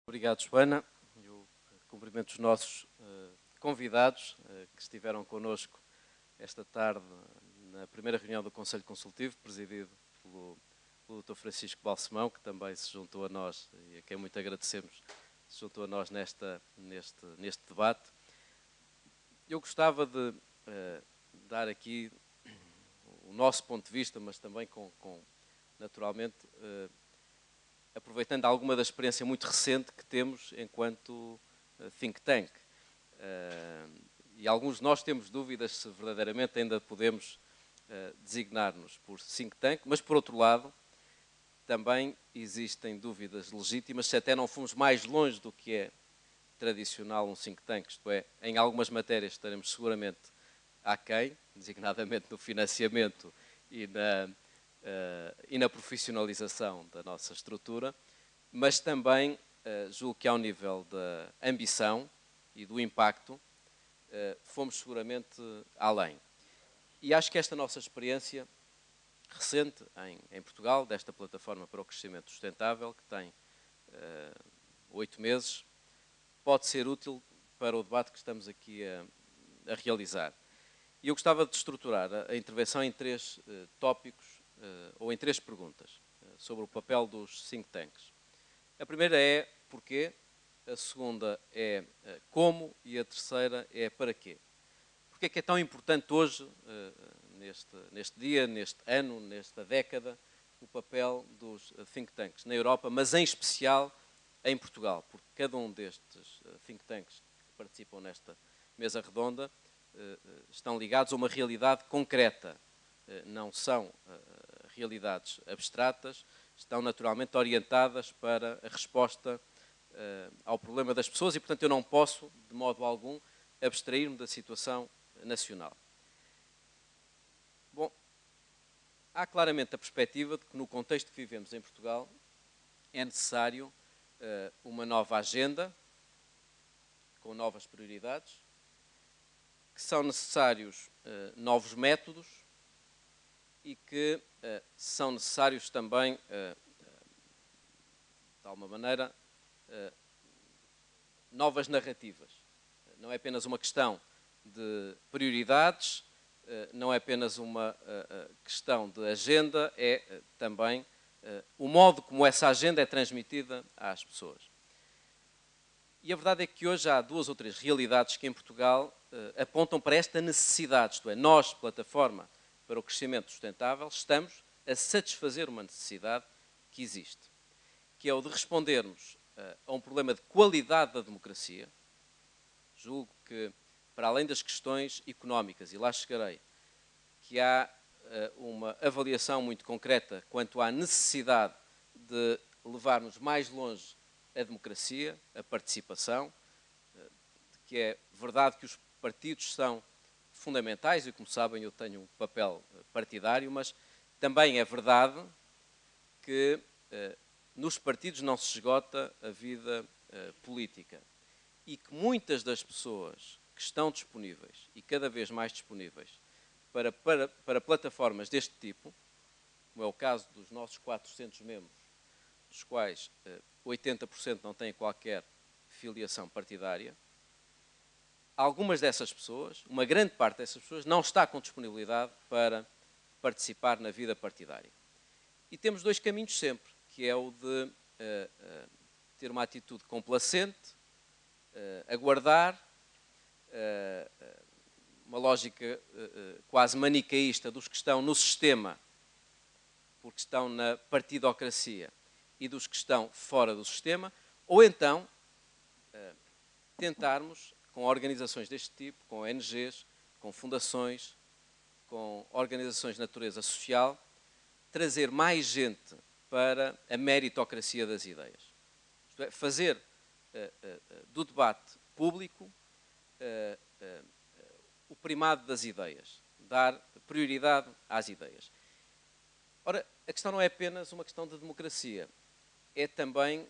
Obrigado, Joana. Eu cumprimento os nossos convidados que estiveram connosco esta tarde na primeira reunião do Conselho Consultivo, presidido pelo Dr. Francisco Balsemão, que também se juntou a nós e a quem muito agradecemos, se juntou a nós neste debate. Eu gostava de dar aqui o nosso ponto de vista, mas também naturalmente, aproveitando alguma da experiência muito recente que temos enquanto think tank. E alguns de nós temos dúvidas se verdadeiramente ainda podemos designar-nos por think tank, mas por outro lado, também existem dúvidas legítimas se até não fomos mais longe do que é tradicional um think tank, isto é, em algumas matérias estaremos seguramente aquém, designadamente no financiamento e na profissionalização da nossa estrutura, mas também julgo que ao nível da ambição e do impacto fomos seguramente além. E acho que esta nossa experiência recente em Portugal, desta plataforma para o crescimento sustentável, que tem 8 meses, pode ser útil para o debate que estamos aqui a realizar. E eu gostava de estruturar a intervenção em 3 tópicos, ou em 3 perguntas, sobre o papel dos think tanks. A primeira é porquê, a segunda é como e a terceira é para quê. Porquê é que é tão importante hoje, neste dia, neste ano, nesta década, o papel dos think tanks na Europa, mas em especial em Portugal, porque cada um destes think tanks que participam nesta mesa redonda estão ligados a uma realidade concreta, não são realidades abstratas, estão naturalmente orientadas para a resposta ao problema das pessoas e, portanto, eu não posso, de modo algum, abstrair-me da situação nacional. Bom, há claramente a perspectiva de que, no contexto que vivemos em Portugal, é necessário uma nova agenda, com novas prioridades, que são necessários novos métodos e que são necessários também, de alguma maneira, novas narrativas. Não é apenas uma questão de prioridades, não é apenas uma questão de agenda, é também o modo como essa agenda é transmitida às pessoas. E a verdade é que hoje há 2 ou 3 realidades que em Portugal apontam para esta necessidade, isto é, nós, plataforma para o crescimento sustentável, estamos a satisfazer uma necessidade que existe, que é o de respondermos a um problema de qualidade da democracia. Julgo que, para além das questões económicas, e lá chegarei, que há uma avaliação muito concreta quanto à necessidade de levarmos mais longe a democracia, a participação, que é verdade que os partidos são fundamentais, e como sabem eu tenho um papel partidário, mas também é verdade que nos partidos não se esgota a vida política e que muitas das pessoas que estão disponíveis e cada vez mais disponíveis para plataformas deste tipo, como é o caso dos nossos 400 membros, dos quais 80% não têm qualquer filiação partidária, algumas dessas pessoas, uma grande parte dessas pessoas, não está com disponibilidade para participar na vida partidária. E temos 2 caminhos sempre, que é o de ter uma atitude complacente, aguardar, uma lógica quase manicaísta dos que estão no sistema, porque estão na partidocracia, e dos que estão fora do sistema, ou então tentarmos, com organizações deste tipo, com ONGs, com fundações, com organizações de natureza social, trazer mais gente para a meritocracia das ideias. Isto é, fazer do debate público o primado das ideias, dar prioridade às ideias. Ora, a questão não é apenas uma questão de democracia, é também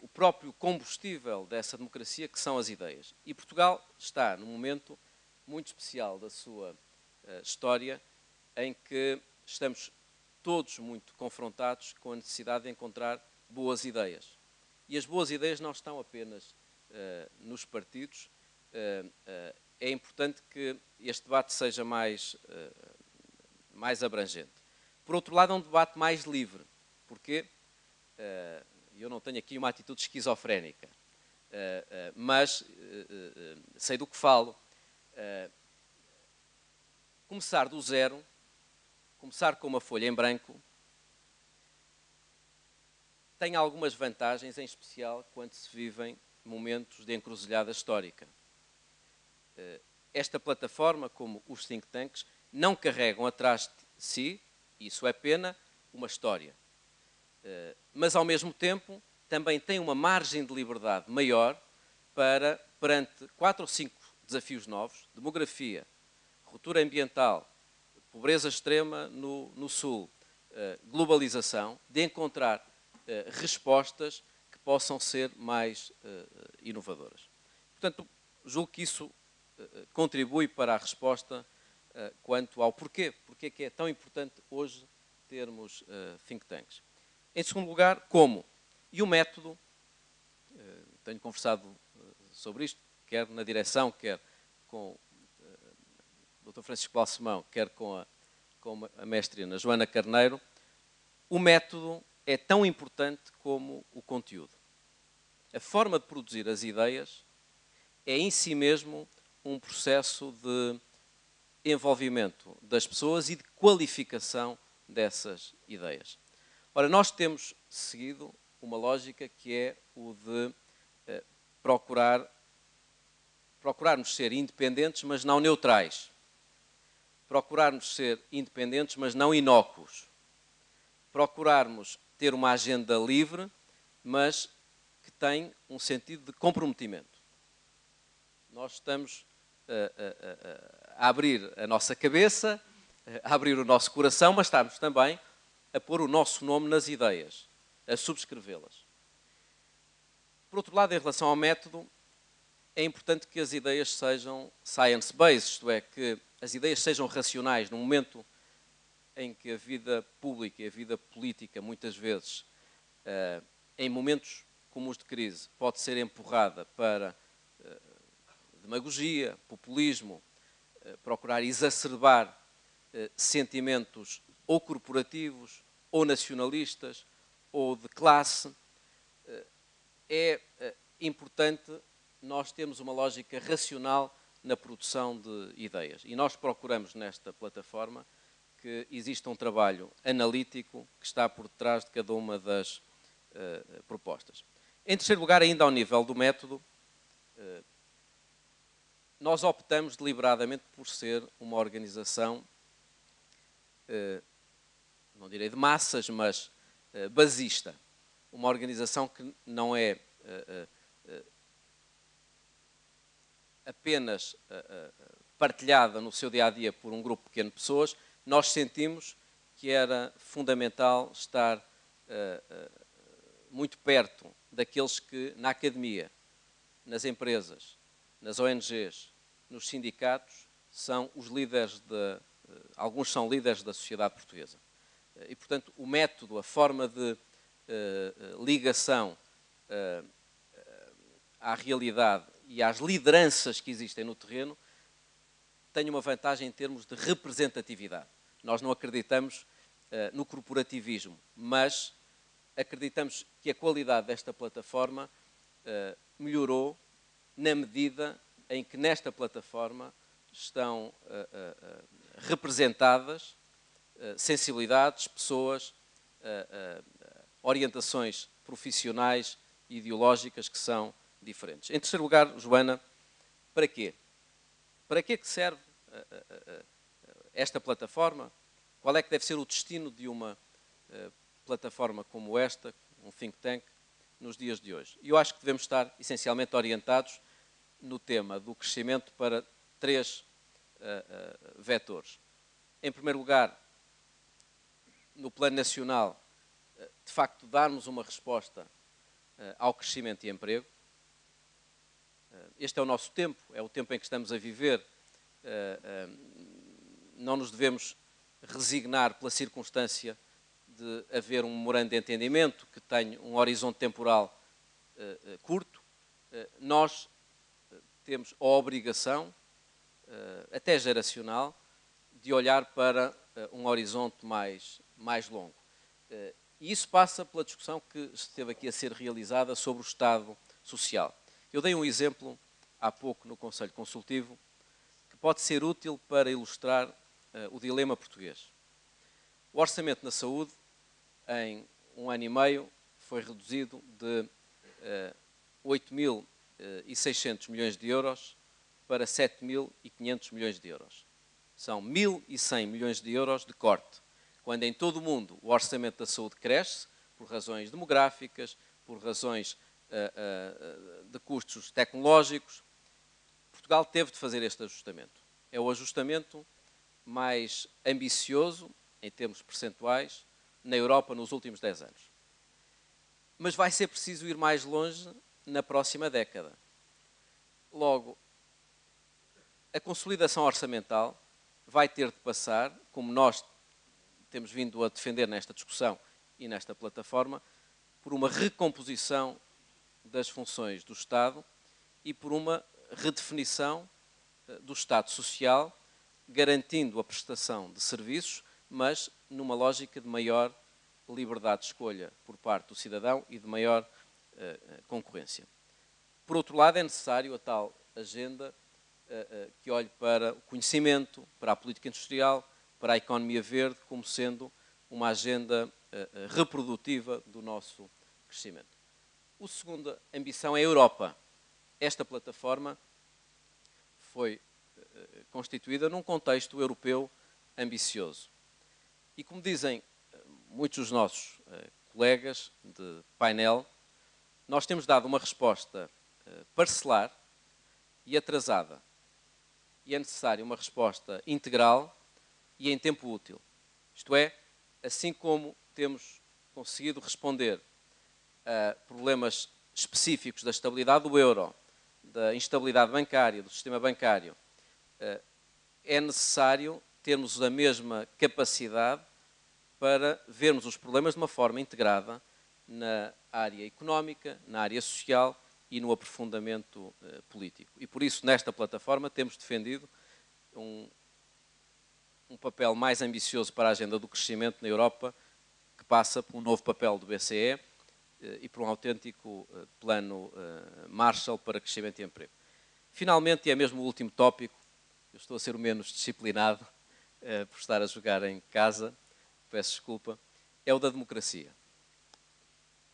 o próprio combustível dessa democracia, que são as ideias. E Portugal está num momento muito especial da sua história, em que estamos todos muito confrontados com a necessidade de encontrar boas ideias. E as boas ideias não estão apenas nos partidos. É importante que este debate seja mais abrangente. Por outro lado, é um debate mais livre. Porquê? Eu não tenho aqui uma atitude esquizofrénica, mas sei do que falo. Começar do zero, começar com uma folha em branco, tem algumas vantagens, em especial quando se vivem momentos de encruzilhada histórica. Esta plataforma, como os think tanks, não carregam atrás de si, isso é pena, uma história. Mas, ao mesmo tempo, também tem uma margem de liberdade maior para, perante 4 ou 5 desafios novos, demografia, ruptura ambiental, pobreza extrema no Sul, globalização, de encontrar respostas que possam ser mais inovadoras. Portanto, julgo que isso contribui para a resposta quanto ao porquê é que é tão importante hoje termos think tanks. Em segundo lugar, como? E o método, tenho conversado sobre isto, quer na direção, quer com o Dr. Francisco Balsemão, quer com a mestre Ana Joana Carneiro, o método é tão importante como o conteúdo. A forma de produzir as ideias é em si mesmo um processo de envolvimento das pessoas e de qualificação dessas ideias. Ora, nós temos seguido uma lógica que é o de procurarmos ser independentes, mas não neutrais. Procurarmos ser independentes, mas não inócuos. Procurarmos ter uma agenda livre, mas que tem um sentido de comprometimento. Nós estamos a abrir a nossa cabeça, a abrir o nosso coração, mas estamos também a pôr o nosso nome nas ideias, a subscrevê-las. Por outro lado, em relação ao método, é importante que as ideias sejam science-based, isto é, que as ideias sejam racionais. No momento em que a vida pública e a vida política, muitas vezes, em momentos como os de crise, pode ser empurrada para demagogia, populismo, procurar exacerbar sentimentos ou corporativos, ou nacionalistas, ou de classe, é importante nós termos uma lógica racional na produção de ideias. E nós procuramos nesta plataforma que exista um trabalho analítico que está por detrás de cada uma das propostas. Em terceiro lugar, ainda ao nível do método, nós optamos deliberadamente por ser uma organização, não direi de massas, mas basista. Uma organização que não é apenas partilhada no seu dia-a-dia por um grupo pequeno de pessoas. Nós sentimos que era fundamental estar muito perto daqueles que, na academia, nas empresas, nas ONGs, nos sindicatos, são os líderes alguns são líderes da sociedade portuguesa. E, portanto, o método, a forma de ligação à realidade e às lideranças que existem no terreno tem uma vantagem em termos de representatividade. Nós não acreditamos no corporativismo, mas acreditamos que a qualidade desta plataforma melhorou na medida em que nesta plataforma estão representadas sensibilidades, pessoas, orientações profissionais e ideológicas que são diferentes. Em terceiro lugar, Joana, para quê? Para que serve esta plataforma? Qual é que deve ser o destino de uma plataforma como esta, um think tank, nos dias de hoje? E eu acho que devemos estar essencialmente orientados no tema do crescimento para 3 vetores. Em primeiro lugar, no plano nacional, de facto, darmos uma resposta ao crescimento e emprego. Este é o nosso tempo, é o tempo em que estamos a viver. Não nos devemos resignar pela circunstância de haver um memorando de entendimento que tenha um horizonte temporal curto, nós temos a obrigação, até geracional, de olhar para um horizonte mais longo. E isso passa pela discussão que esteve aqui a ser realizada sobre o Estado Social. Eu dei um exemplo há pouco no Conselho Consultivo que pode ser útil para ilustrar o dilema português. O orçamento na saúde, em 1 ano e meio, foi reduzido de 8.600 milhões de euros para 7.500 milhões de euros. São 1.100 milhões de euros de corte, quando em todo o mundo o orçamento da saúde cresce por razões demográficas, por razões de custos tecnológicos. Portugal teve de fazer este ajustamento. É o ajustamento mais ambicioso, em termos percentuais, na Europa nos últimos 10 anos. Mas vai ser preciso ir mais longe na próxima década. Logo, a consolidação orçamental vai ter de passar, como nós temos vindo a defender nesta discussão e nesta plataforma, por uma recomposição das funções do Estado e por uma redefinição do Estado Social, garantindo a prestação de serviços, mas numa lógica de maior liberdade de escolha por parte do cidadão e de maior concorrência. Por outro lado, é necessário a tal agenda que olhe para o conhecimento, para a política industrial, para a economia verde, como sendo uma agenda reprodutiva do nosso crescimento. A segunda ambição é a Europa. Esta plataforma foi constituída num contexto europeu ambicioso. E como dizem muitos dos nossos colegas de painel, nós temos dado uma resposta parcelar e atrasada. E é necessária uma resposta integral e em tempo útil. Isto é, assim como temos conseguido responder a problemas específicos da estabilidade do euro, da instabilidade bancária, do sistema bancário, é necessário termos a mesma capacidade para vermos os problemas de uma forma integrada na área económica, na área social e no aprofundamento político. E por isso, nesta plataforma, temos defendido um papel mais ambicioso para a agenda do crescimento na Europa, que passa por um novo papel do BCE e por um autêntico plano Marshall para crescimento e emprego. Finalmente, e é mesmo o último tópico, eu estou a ser o menos disciplinado por estar a jogar em casa, peço desculpa, é o da democracia.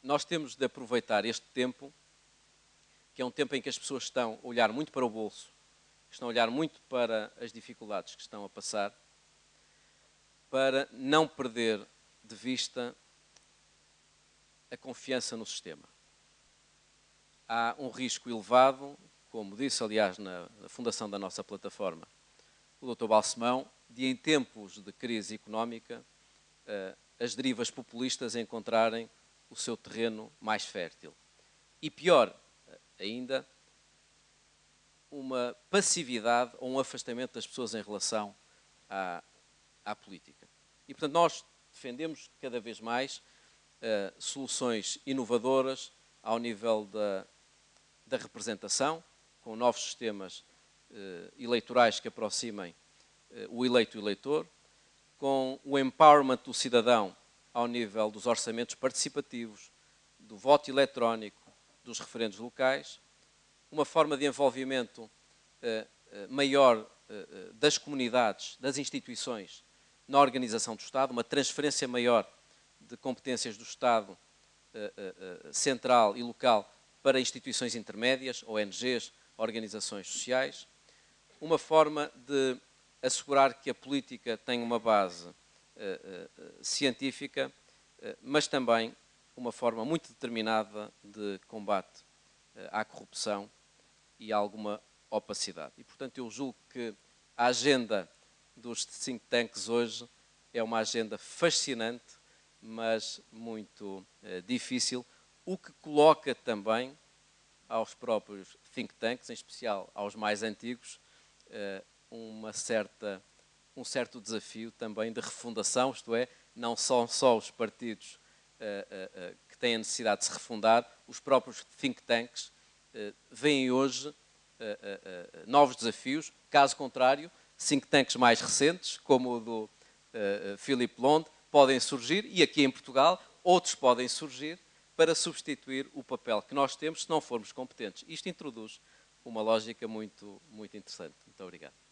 Nós temos de aproveitar este tempo, que é um tempo em que as pessoas estão a olhar muito para o bolso, estão a olhar muito para as dificuldades que estão a passar, para não perder de vista a confiança no sistema. Há um risco elevado, como disse, aliás, na fundação da nossa plataforma, o Dr. Balsemão, de em tempos de crise económica, as derivas populistas encontrarem o seu terreno mais fértil. E pior ainda, uma passividade ou um afastamento das pessoas em relação à política. E, portanto, nós defendemos cada vez mais soluções inovadoras ao nível da representação, com novos sistemas eleitorais que aproximem o eleito e o eleitor, com o empowerment do cidadão ao nível dos orçamentos participativos, do voto eletrónico, dos referendos locais, uma forma de envolvimento maior das comunidades, das instituições, na organização do Estado, uma transferência maior de competências do Estado central e local para instituições intermédias, ONGs, organizações sociais, uma forma de assegurar que a política tem uma base científica, mas também uma forma muito determinada de combate à corrupção e a alguma opacidade. E, portanto, eu julgo que a agenda dos think tanks hoje é uma agenda fascinante, mas muito difícil, o que coloca também aos próprios think tanks, em especial aos mais antigos, um certo desafio também de refundação, isto é, não são só os partidos que que têm a necessidade de se refundar, os próprios think tanks veem hoje novos desafios. Caso contrário, think tanks mais recentes, como o do Philippe Londe, podem surgir, e aqui em Portugal outros podem surgir, para substituir o papel que nós temos se não formos competentes. Isto introduz uma lógica muito interessante. Muito obrigado.